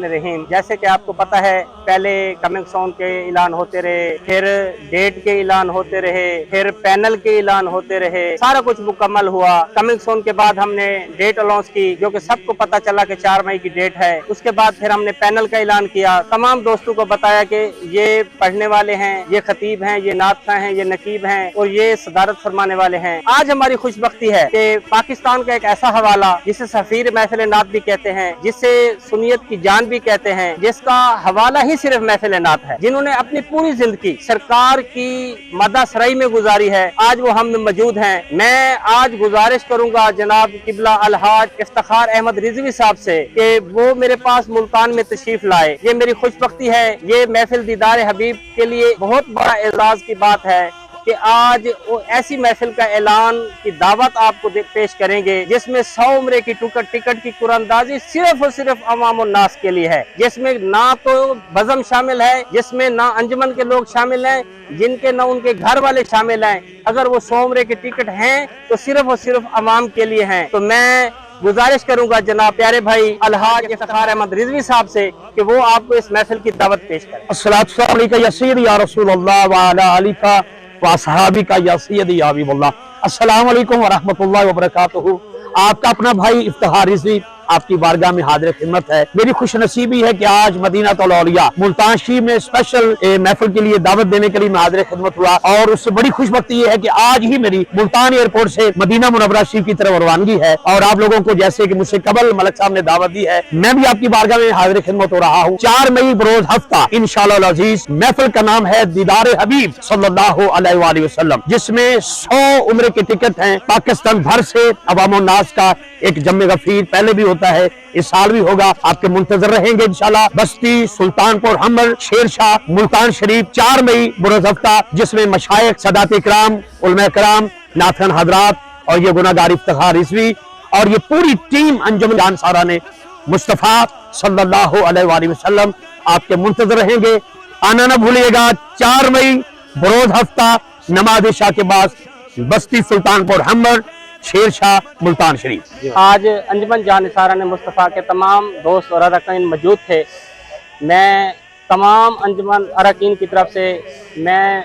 रहीम। जैसे कि आपको पता है, पहले कमिंग सोन के ऐलान होते रहे, फिर डेट के ऐलान होते रहे, फिर पैनल के ऐलान होते रहे, सारा कुछ मुकम्मल हुआ। कमिंग सोन के बाद हमने डेट अनाउंस की, जो कि सबको पता चला कि 4 मई की डेट है। उसके बाद फिर हमने पैनल का ऐलान किया, तमाम दोस्तों को बताया कि ये पढ़ने वाले हैं, ये खतीब हैं, ये नातखा हैं, ये नकीब हैं और ये सदारत फरमाने वाले हैं। आज हमारी खुशबख्ती है कि पाकिस्तान का एक ऐसा हवाला जिसे सफीर महफिल नात भी कहते हैं, जिसे सुन्नियत की जान भी कहते हैं, जिसका हवाला ही सिर्फ महफिल नात है, जिन्होंने अपनी पूरी जिंदगी सरकार की मदा सराई में गुजारी है, आज वो हम में मौजूद हैं। मैं आज गुजारिश करूंगा जनाब किबला अलहाज इफ्तिखार अहमद रिजवी साहब से कि वो मेरे पास मुल्तान में तशरीफ लाए। ये मेरी खुशबख्ती है, ये महफिल दीदार हबीब के लिए बहुत बड़ा एजाज की बात है कि आज वो ऐसी महफिल का ऐलान की दावत आपको पेश करेंगे जिसमें 100 उम्रे की टिकट की कुरानदाजी सिर्फ और सिर्फ अवाम और नास के लिए है, जिसमें ना तो बज़म शामिल है, जिसमें ना अंजुमन के लोग शामिल हैं, जिनके ना उनके घर वाले शामिल हैं। अगर वो 100 उम्रे की टिकट हैं तो सिर्फ और सिर्फ अवाम के लिए हैं। तो मैं गुजारिश करूंगा जनाब प्यारे भाई अलहाज इफ्तिखार अहमद रिजवी साहब से कि वो आपको इस महफिल की दावत पेश करें। अस्सलातु अलैका या सय्यदी या रसूलल्लाह व अला आलिका व सहाबिका या सय्यदी या हबीबल्लाह। अस्सलामु अलैकुम व रहमतुल्लाहि व बरकातुहू। आपका अपना भाई इफ्तिखार रिजवी आपकी बारगाह में हाजिर खिदमत है। मेरी खुश नसीबी है कि आज मदीनातुल औलिया मुल्तान शरीफ में स्पेशल महफिल के लिए दावत देने के लिए मैं हाजिर खिदमत हुआ, और उससे बड़ी खुशबख्ती ये है कि आज ही मेरी मुल्तान एयरपोर्ट से मदीना मुनव्वरा शरीफ की तरफ रवानगी है। और आप लोगों को जैसे कि मुझसे कबल मलक साहब ने दावत दी है, मैं भी आपकी बारगाह में हाजिर खिदमत हो रहा हूँ। 4 मई बरोज हफ्ता इंशाअल्लाह अजीज महफिल का नाम है दीदार हबीब सल्लल्लाहु अलैहि वसल्लम, जिसमें 100 उम्र के टिकट हैं पाकिस्तान भर से। अवाम नास का एक जम्मे गफीर पहले भी होता है, इस साल भी होगा, आपके मुंतजर रहेंगे इंशाल्लाह। बस्ती, सुल्तानपुर, हमर, शेरशाह, मुल्तान शरीफ 4 मई बरोज हफ्ता, जिसमें मशाइख, सदात इकराम, उलमा इकराम, नाथन हजरात और ये गुनाहगार इफ्तिखार रिजवी और ये पूरी टीम अंजुमन जानसारा ने मुस्तफा सल्लल्लाहु अलैहि वसल्लम आपके मुंतजर रहेंगे। आना न भूलिएगा 4 मई बरोज हफ्ता नमाज इशा के बाद बस्ती, सुल्तानपुर, हमर, शेरशाह, मुल्तान शरीफ। आज अंजुमन जानसारा ने मुस्तफ़ा के तमाम दोस्त और अरकान मौजूद थे। मैं तमाम अंजुमन अरकान की तरफ से मैं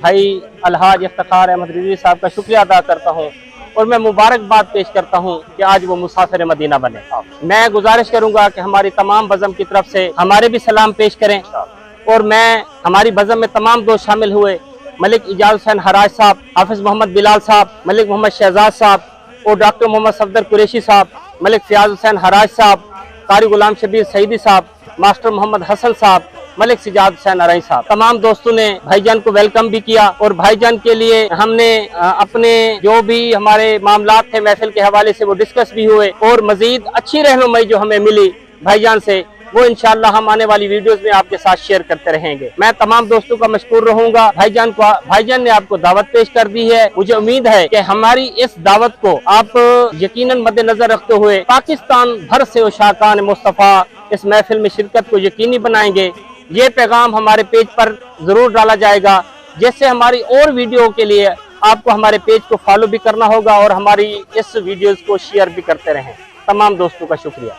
भाई अलहाज इफ्तिखार अहमद रिजवी साहब का शुक्रिया अदा करता हूँ और मैं मुबारकबाद पेश करता हूँ कि आज वो मुसाफिर मदीना बने। मैं गुजारिश करूँगा कि हमारी तमाम बज़म की तरफ से हमारे भी सलाम पेश करें। और मैं हमारी बज़म में तमाम दोस्त शामिल हुए, मलिक इजाज़ हुसैन हराज साहब, हाफिज मोहम्मद बिलाल साहब, मलिक मोहम्मद शहजाद साहब और डॉक्टर मोहम्मद सफदर कुरैशी साहब, मलिक फ़ियाज़ हुसैन हराज साहब, कारी गुलाम शबीर सईदी साहब, मास्टर मोहम्मद हसन साहब, मलिक सिजाद हुसैन अरई साहब। तमाम दोस्तों ने भाईजान को वेलकम भी किया और भाईजान के लिए हमने अपने जो भी हमारे मामलात थे महफिल के हवाले से वो डिस्कस भी हुए और मजीद अच्छी रहनुमाई जो हमें मिली भाईजान से वो इंशाअल्लाह हम आने वाली वीडियोस में आपके साथ शेयर करते रहेंगे। मैं तमाम दोस्तों का मशकूर रहूंगा। भाईजान ने आपको दावत पेश कर दी है। मुझे उम्मीद है कि हमारी इस दावत को आप यकीनन मद्देनजर रखते हुए पाकिस्तान भर से उशाकान मुस्तफ़ा इस महफिल में शिरकत को यकीनी बनाएंगे। ये पैगाम हमारे पेज पर जरूर डाला जाएगा, जिससे हमारी और वीडियो के लिए आपको हमारे पेज को फॉलो भी करना होगा और हमारी इस वीडियोज को शेयर भी करते रहें। तमाम दोस्तों का शुक्रिया।